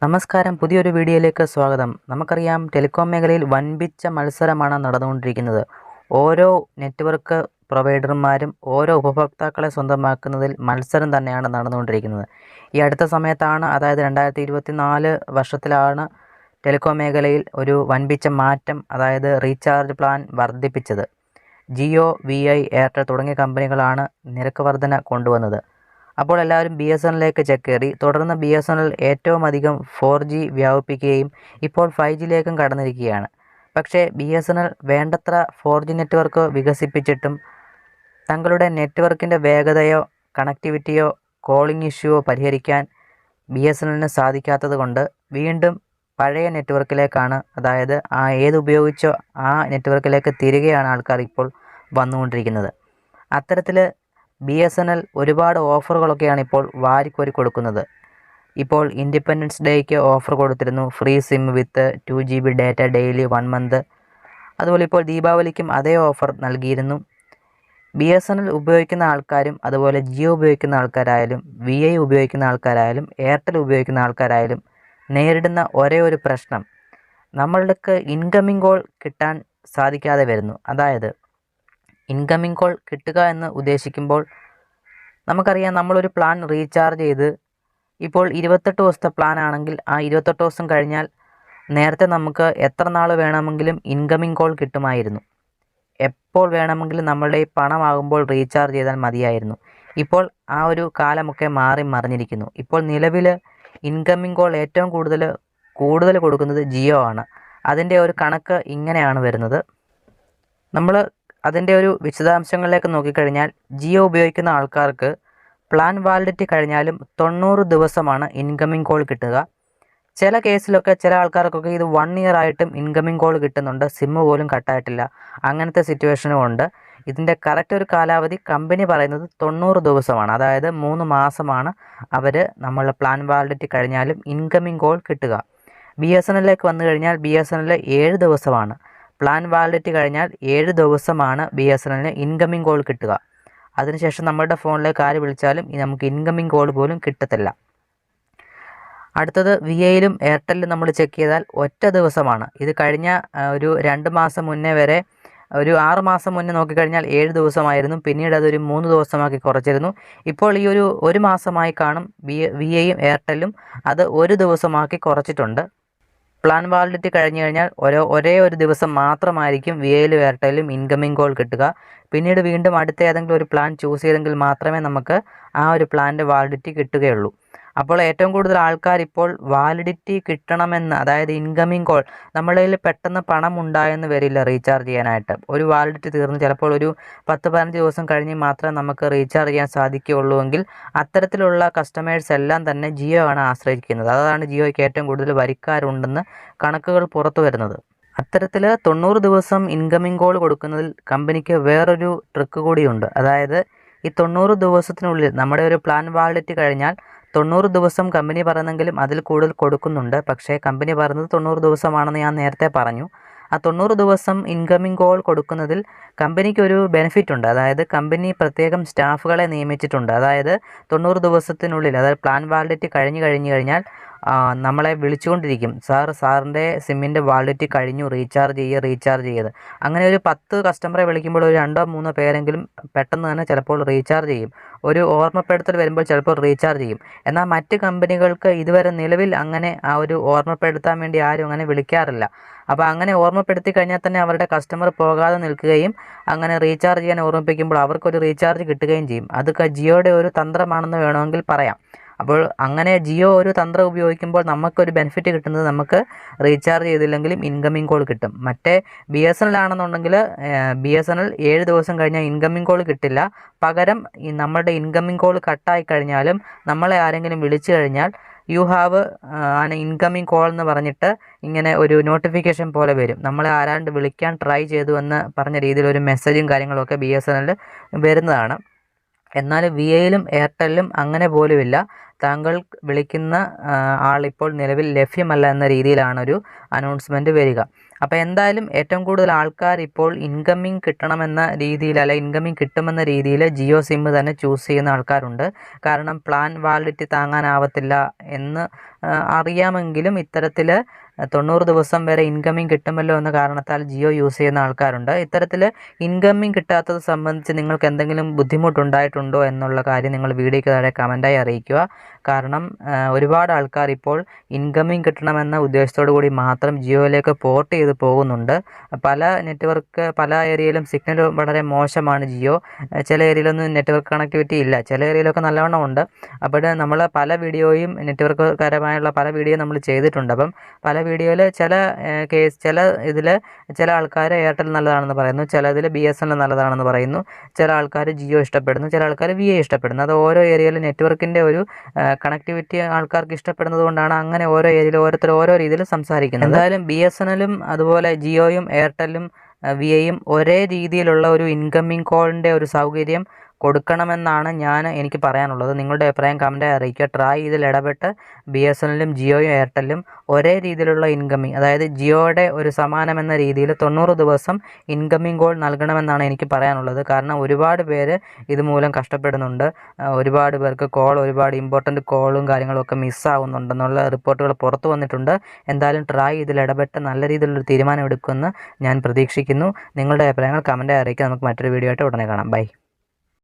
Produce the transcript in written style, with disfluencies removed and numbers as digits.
നമസ്കാരം, പുതിയൊരു വീഡിയോയിലേക്ക് സ്വാഗതം. നമുക്കറിയാം, ടെലികോം മേഖലയിൽ വൻപിച്ച മത്സരമാണ് നടന്നുകൊണ്ടിരിക്കുന്നത്. ഓരോ നെറ്റ്വർക്ക് പ്രൊവൈഡർമാരും ഓരോ ഉപഭോക്താക്കളെ സ്വന്തമാക്കുന്നതിൽ മത്സരം തന്നെയാണ് നടന്നുകൊണ്ടിരിക്കുന്നത്. ഈ അടുത്ത സമയത്താണ്, അതായത് 2024 വർഷത്തിലാണ് ടെലികോം മേഖലയിൽ ഒരു വൻപിച്ച മാറ്റം, അതായത് റീചാർജ് പ്ലാൻ വർദ്ധിപ്പിച്ചത്. ജിയോ, വി.ഐ, എയർടെൽ തുടങ്ങിയ കമ്പനികളാണ് നിരക്ക് വർധന കൊണ്ടുവന്നത്. അപ്പോൾ എല്ലാവരും BSNL ചേക്കേറി. തുടർന്ന് BSNL ഏറ്റവും അധികം 4G വ്യാപിപ്പിക്കുകയും ഇപ്പോൾ 5Gയിലേക്കും കടന്നിരിക്കുകയാണ്. പക്ഷേ BSNL വേണ്ടത്ര 4G നെറ്റ്വർക്ക് വികസിപ്പിച്ചിട്ടും തങ്ങളുടെ നെറ്റ്വർക്കിൻ്റെ വേഗതയോ കണക്ടിവിറ്റിയോ കോളിംഗ് ഇഷ്യൂവോ പരിഹരിക്കാൻ BSNLന് സാധിക്കാത്തത് കൊണ്ട് വീണ്ടും പഴയ നെറ്റ്വർക്കിലേക്കാണ്, അതായത് ഏതുപയോഗിച്ചോ ആ നെറ്റ്വർക്കിലേക്ക് തിരികെയാണ് ആൾക്കാർ ഇപ്പോൾ വന്നുകൊണ്ടിരിക്കുന്നത്. അത്തരത്തിൽ BSNL ഒരുപാട് ഓഫറുകളൊക്കെയാണ് ഇപ്പോൾ വാരിക്കോരി കൊടുക്കുന്നത്. ഇപ്പോൾ ഇൻഡിപെൻഡൻസ് ഡേയ്ക്ക് ഓഫർ കൊടുത്തിരുന്നു, ഫ്രീ സിം വിത്ത് 2GB ഡാറ്റ ഡെയിലി 1 മന്ത്. അതുപോലെ ഇപ്പോൾ ദീപാവലിക്കും അതേ ഓഫർ നൽകിയിരുന്നു. BSNL ഉപയോഗിക്കുന്ന ആൾക്കാരും അതുപോലെ ജിയോ ഉപയോഗിക്കുന്ന ആൾക്കാരായാലും VI ഉപയോഗിക്കുന്ന ആൾക്കാരായാലും എയർടെൽ ഉപയോഗിക്കുന്ന ആൾക്കാരായാലും നേരിടുന്ന ഒരേ ഒരു പ്രശ്നം, നമ്മൾക്ക് ഇൻകമിംഗ് കോൾ കിട്ടാൻ സാധിക്കാതെ വരുന്നു. അതായത് ഇൻകമിംഗ് കോൾ കിട്ടുക എന്ന് ഉദ്ദേശിക്കുമ്പോൾ നമുക്കറിയാം, നമ്മളൊരു പ്ലാൻ റീചാർജ് ചെയ്ത് ഇപ്പോൾ 28 ദിവസത്തെ പ്ലാൻ ആണെങ്കിൽ ആ 28 ദിവസം കഴിഞ്ഞാൽ നേരത്തെ നമുക്ക് എത്ര നാൾ വേണമെങ്കിലും ഇൻകമിംഗ് കോൾ കിട്ടുമായിരുന്നു. എപ്പോൾ വേണമെങ്കിലും നമ്മളുടെ ഈ പണമാകുമ്പോൾ റീചാർജ് ചെയ്താൽ മതിയായിരുന്നു. ഇപ്പോൾ ആ ഒരു കാലമൊക്കെ മാറി മറിഞ്ഞിരിക്കുന്നു. ഇപ്പോൾ നിലവിൽ ഇൻകമിംഗ് കോൾ ഏറ്റവും കൂടുതൽ കൊടുക്കുന്നത് ജിയോ ആണ്. അതിൻ്റെ ഒരു കണക്ക് ഇങ്ങനെയാണ് വരുന്നത്. നമ്മൾ അതിൻ്റെ ഒരു വിശദാംശങ്ങളിലേക്ക് നോക്കിക്കഴിഞ്ഞാൽ, ജിയോ ഉപയോഗിക്കുന്ന ആൾക്കാർക്ക് പ്ലാൻ വാലിഡിറ്റി കഴിഞ്ഞാലും 90 ദിവസമാണ് ഇൻകമിംഗ് കോൾ കിട്ടുക. ചില കേസിലൊക്കെ ചില ആൾക്കാർക്കൊക്കെ ഇത് 1 ഇയർ ആയിട്ടും ഇൻകമിംഗ് കോൾ കിട്ടുന്നുണ്ട്, സിമ്മ് പോലും കട്ടായിട്ടില്ല. അങ്ങനത്തെ സിറ്റുവേഷനും ഉണ്ട്. ഇതിൻ്റെ കറക്റ്റ് ഒരു കാലാവധി കമ്പനി പറയുന്നത് 90 ദിവസമാണ്. അതായത് 3 മാസമാണ് അവർ നമ്മളുടെ പ്ലാൻ വാലിഡിറ്റി കഴിഞ്ഞാലും ഇൻകമിംഗ് കോൾ കിട്ടുക. BSNLിലേക്ക് വന്നു കഴിഞ്ഞാൽ BSNL 7 ദിവസമാണ്. പ്ലാൻ വാലിഡിറ്റി കഴിഞ്ഞാൽ 7 ദിവസമാണ് BSNLന് ഇൻകമിംഗ് കോൾ കിട്ടുക. അതിനുശേഷം നമ്മുടെ ഫോണിലേക്ക് ആര് വിളിച്ചാലും നമുക്ക് ഇൻകമിംഗ് കോൾ പോലും കിട്ടത്തില്ല. അടുത്തത് VIയിലും എയർടെല്ലിലും നമ്മൾ ചെക്ക് ചെയ്താൽ ഒറ്റ ദിവസമാണ്. ഇത് കഴിഞ്ഞ ഒരു 2 മാസം മുന്നേ വരെ, ഒരു 6 മാസം മുന്നേ നോക്കിക്കഴിഞ്ഞാൽ 7 ദിവസമായിരുന്നു. പിന്നീട് അതൊരു 3 ദിവസമാക്കി കുറച്ചിരുന്നു. ഇപ്പോൾ ഈ ഒരു മാസമായി കാണും VIയും എയർടെല്ലും അത് 1 ദിവസമാക്കി കുറച്ചിട്ടുണ്ട്. പ്ലാൻ വാലിഡിറ്റി കഴിഞ്ഞു കഴിഞ്ഞാൽ ഒരേ ഒരു ദിവസം മാത്രമായിരിക്കും VIയിലും എയർടെല്ലിലും ഇൻകമിംഗ് കോൾ കിട്ടുക. പിന്നീട് വീണ്ടും അടുത്ത ഏതെങ്കിലും ഒരു പ്ലാൻ ചൂസ് ചെയ്തെങ്കിൽ മാത്രമേ നമുക്ക് ആ ഒരു പ്ലാൻ്റെ വാലിഡിറ്റി കിട്ടുകയുള്ളൂ. അപ്പോൾ ഏറ്റവും കൂടുതൽ ആൾക്കാർ ഇപ്പോൾ വാലിഡിറ്റി കിട്ടണമെന്ന്, അതായത് ഇൻകമിംഗ് കോൾ, നമ്മളുടെ കയ്യിൽ പെട്ടെന്ന് പണം ഉണ്ടായെന്ന് വരില്ല റീചാർജ് ചെയ്യാനായിട്ട്. ഒരു വാലിഡിറ്റി തീർന്ന് ചിലപ്പോൾ ഒരു 10-15 ദിവസം കഴിഞ്ഞ് മാത്രമേ നമുക്ക് റീചാർജ് ചെയ്യാൻ സാധിക്കുകയുള്ളൂ എങ്കിൽ അത്തരത്തിലുള്ള കസ്റ്റമേഴ്സ് എല്ലാം തന്നെ ജിയോ ആണ് ആശ്രയിക്കുന്നത്. അതാണ് ജിയോയ്ക്ക് ഏറ്റവും കൂടുതൽ വരിക്കാരുണ്ടെന്ന് കണക്കുകൾ പുറത്തു വരുന്നത്. അത്തരത്തിൽ 90 ദിവസം ഇൻകമിംഗ് കോൾ കൊടുക്കുന്നതിൽ കമ്പനിക്ക് വേറൊരു ട്രിക്ക് കൂടിയുണ്ട്. അതായത് ഈ 90 ദിവസത്തിനുള്ളിൽ നമ്മുടെ ഒരു പ്ലാൻ വാലിഡിറ്റി കഴിഞ്ഞാൽ 90 ദിവസം കമ്പനി പറയുന്നെങ്കിലും അതിൽ കൂടുതൽ കൊടുക്കുന്നുണ്ട്. പക്ഷേ കമ്പനി പറയുന്നത് 90 ദിവസമാണെന്ന് ഞാൻ നേരത്തെ പറഞ്ഞു. ആ 90 ദിവസം ഇൻകമിംഗ് കോൾ കൊടുക്കുന്നതിൽ കമ്പനിക്ക് ഒരു ബെനിഫിറ്റ് ഉണ്ട്. അതായത് കമ്പനി പ്രത്യേകം സ്റ്റാഫുകളെ നിയമിച്ചിട്ടുണ്ട്. അതായത് 90 ദിവസത്തിനുള്ളിൽ, അതായത് പ്ലാൻ വാലിഡിറ്റി കഴിഞ്ഞു കഴിഞ്ഞാൽ നമ്മളെ വിളിച്ചുകൊണ്ടിരിക്കും. സാറിൻ്റെ സിമ്മിൻ്റെ വാലിഡിറ്റി കഴിഞ്ഞു, റീചാർജ് ചെയ്ത്. അങ്ങനെ ഒരു 10 കസ്റ്റമറെ വിളിക്കുമ്പോൾ ഒരു 2-3 പേരെങ്കിലും പെട്ടെന്ന് തന്നെ ചിലപ്പോൾ റീചാർജ് ചെയ്യും. ഒരു ഓർമ്മപ്പെടുത്തൽ വരുമ്പോൾ ചിലപ്പോൾ റീചാർജ് ചെയ്യും. എന്നാൽ മറ്റ് കമ്പനികൾക്ക് ഇതുവരെ നിലവിൽ അങ്ങനെ ആ ഒരു ഓർമ്മപ്പെടുത്താൻ വേണ്ടി ആരും അങ്ങനെ വിളിക്കാറില്ല. അപ്പോൾ അങ്ങനെ ഓർമ്മപ്പെടുത്തി കഴിഞ്ഞാൽ തന്നെ അവരുടെ കസ്റ്റമർ പോകാതെ നിൽക്കുകയും അങ്ങനെ റീചാർജ് ചെയ്യാൻ ഓർമ്മിപ്പിക്കുമ്പോൾ അവർക്കൊരു റീചാർജ് കിട്ടുകയും ചെയ്യും. അത് ജിയോയുടെ ഒരു തന്ത്രമാണെന്ന് വേണമെങ്കിൽ പറയാം. അപ്പോൾ അങ്ങനെ ജിയോ ഒരു തന്ത്രം ഉപയോഗിക്കുമ്പോൾ നമുക്കൊരു ബെനിഫിറ്റ് കിട്ടുന്നത്, നമുക്ക് റീചാർജ് ചെയ്തില്ലെങ്കിലും ഇൻകമിംഗ് കോൾ കിട്ടും. മറ്റേ BSNL ആണെന്നുണ്ടെങ്കിൽ BSNL 7 ദിവസം കഴിഞ്ഞാൽ ഇൻകമിംഗ് കോൾ കിട്ടില്ല. പകരം നമ്മളുടെ ഇൻകമിംഗ് കോൾ കട്ടായി കഴിഞ്ഞാലും നമ്മളെ ആരെങ്കിലും വിളിച്ചു കഴിഞ്ഞാൽ you have an incoming call എന്ന് പറഞ്ഞിട്ട് ഇങ്ങനെ ഒരു നോട്ടിഫിക്കേഷൻ പോലെ വരും. നമ്മളെ ആരാണ്ട് വിളിക്കാൻ ട്രൈ ചെയ്തു എന്ന് പറഞ്ഞ രീതിയിൽ ഒരു മെസ്സേജും കാര്യങ്ങളൊക്കെ BSNL വരുന്നതാണ്. എന്നാൽ VIയിലും എയർടെല്ലിലും അങ്ങനെ പോലുമില്ല. താങ്കൾ വിളിക്കുന്ന ആളിപ്പോൾ നിലവിൽ ലഭ്യമല്ല എന്ന രീതിയിലാണൊരു അനൗൺസ്മെൻറ്റ് വരിക. അപ്പോൾ എന്തായാലും ഏറ്റവും കൂടുതൽ ആൾക്കാർ ഇപ്പോൾ ഇൻകമിങ് കിട്ടണമെന്ന രീതിയിൽ അല്ല ഇൻകമിങ് കിട്ടുമെന്ന രീതിയിൽ ജിയോ സിം തന്നെ ചൂസ് ചെയ്യുന്ന ആൾക്കാരുണ്ട്. കാരണം പ്ലാൻ വാലിഡിറ്റി താങ്ങാനാവത്തില്ല എന്ന് അറിയാമെങ്കിലും ഇത്തരത്തിൽ 90 ദിവസം വരെ ഇൻകമിങ് കിട്ടുമല്ലോ എന്ന കാരണത്താൽ ജിയോ യൂസ് ചെയ്യുന്ന ആൾക്കാരുണ്ട്. ഇത്തരത്തിൽ ഇൻകമിങ് കിട്ടാത്തത് സംബന്ധിച്ച് നിങ്ങൾക്ക് എന്തെങ്കിലും ബുദ്ധിമുട്ടുണ്ടായിട്ടുണ്ടോ എന്നുള്ള കാര്യം നിങ്ങൾ വീഡിയോയ്ക്ക് താഴെ കമൻറ്റായി അറിയിക്കുക. കാരണം ഒരുപാട് ആൾക്കാർ ഇപ്പോൾ ഇൻകമിങ് കിട്ടണമെന്ന ഉദ്ദേശത്തോടു കൂടി മാത്രം ജിയോയിലേക്ക് പോർട്ട് ചെയ്ത് പോകുന്നുണ്ട്. പല പല ഏരിയയിലും സിഗ്നൽ വളരെ മോശമാണ് ജിയോ. ചില ഏരിയയിലൊന്നും നെറ്റ്വർക്ക് കണക്ടിവിറ്റി ഇല്ല, ചില ഏരിയയിലൊക്കെ നല്ലവണ്ണം ഉണ്ട്. അപ്പോൾ നമ്മൾ പല വീഡിയോയും നെറ്റ്വർക്ക് പരമായുള്ള പല വീഡിയോ നമ്മൾ ചെയ്തിട്ടുണ്ട്. അപ്പം പല വീഡിയോയിൽ ചില ആൾക്കാർ എയർടെൽ നല്ലതാണെന്ന് പറയുന്നു, ചിലതിൽ BSNL നല്ലതാണെന്ന് പറയുന്നു, ചില ആൾക്കാർ ജിയോ ഇഷ്ടപ്പെടുന്നു, ചില ആൾക്കാർ VI ഇഷ്ടപ്പെടുന്നു. അത് ഓരോ ഏരിയയിലും നെറ്റ്വർക്കിൻ്റെ ഒരു കണക്ടിവിറ്റി ആൾക്കാർക്ക് ഇഷ്ടപ്പെടുന്നത് കൊണ്ടാണ് അങ്ങനെ ഓരോ ഏരിയയിൽ ഓരോരുത്തർ ഓരോ രീതിയിൽ സംസാരിക്കുന്നത്. എന്തായാലും BSNLും അതുപോലെ ജിയോയും എയർടെല്ലും VIയും ഒരേ രീതിയിലുള്ള ഒരു ഇൻകമിങ് കോളിൻ്റെ ഒരു സൗകര്യം കൊടുക്കണമെന്നാണ് എനിക്ക് പറയാനുള്ളത്. നിങ്ങളുടെ അഭിപ്രായം കമൻറ്റായി അറിയിക്കുക. ട്രായ് ഇതിൽ ഇടപെട്ട് BSNLും ജിയോയും എയർടെല്ലും ഒരേ രീതിയിലുള്ള ഇൻകമിങ്, അതായത് ജിയോയുടെ ഒരു സമാനമെന്ന രീതിയിൽ 90 ദിവസം ഇൻകമിങ് കോൾ നൽകണമെന്നാണ് എനിക്ക് പറയാനുള്ളത്. കാരണം ഒരുപാട് പേര് ഇതുമൂലം കഷ്ടപ്പെടുന്നുണ്ട്. ഒരുപാട് പേർക്ക് ഒരുപാട് ഇമ്പോർട്ടൻറ്റ് കോളും കാര്യങ്ങളൊക്കെ മിസ്സാവുന്നുണ്ടെന്നുള്ള റിപ്പോർട്ടുകൾ പുറത്തു വന്നിട്ടുണ്ട്. എന്തായാലും ട്രായ് ഇതിൽ ഇടപെട്ട് നല്ല രീതിയിലുള്ളൊരു തീരുമാനം എടുക്കുമെന്ന് ഞാൻ പ്രതീക്ഷിക്കുന്നു. നിങ്ങളുടെ അഭിപ്രായങ്ങൾ കമൻറ്റായി അറിയിക്കുക. നമുക്ക് മറ്റൊരു വീഡിയോ ആയിട്ട് ഉടനെ കാണാം. ബൈ.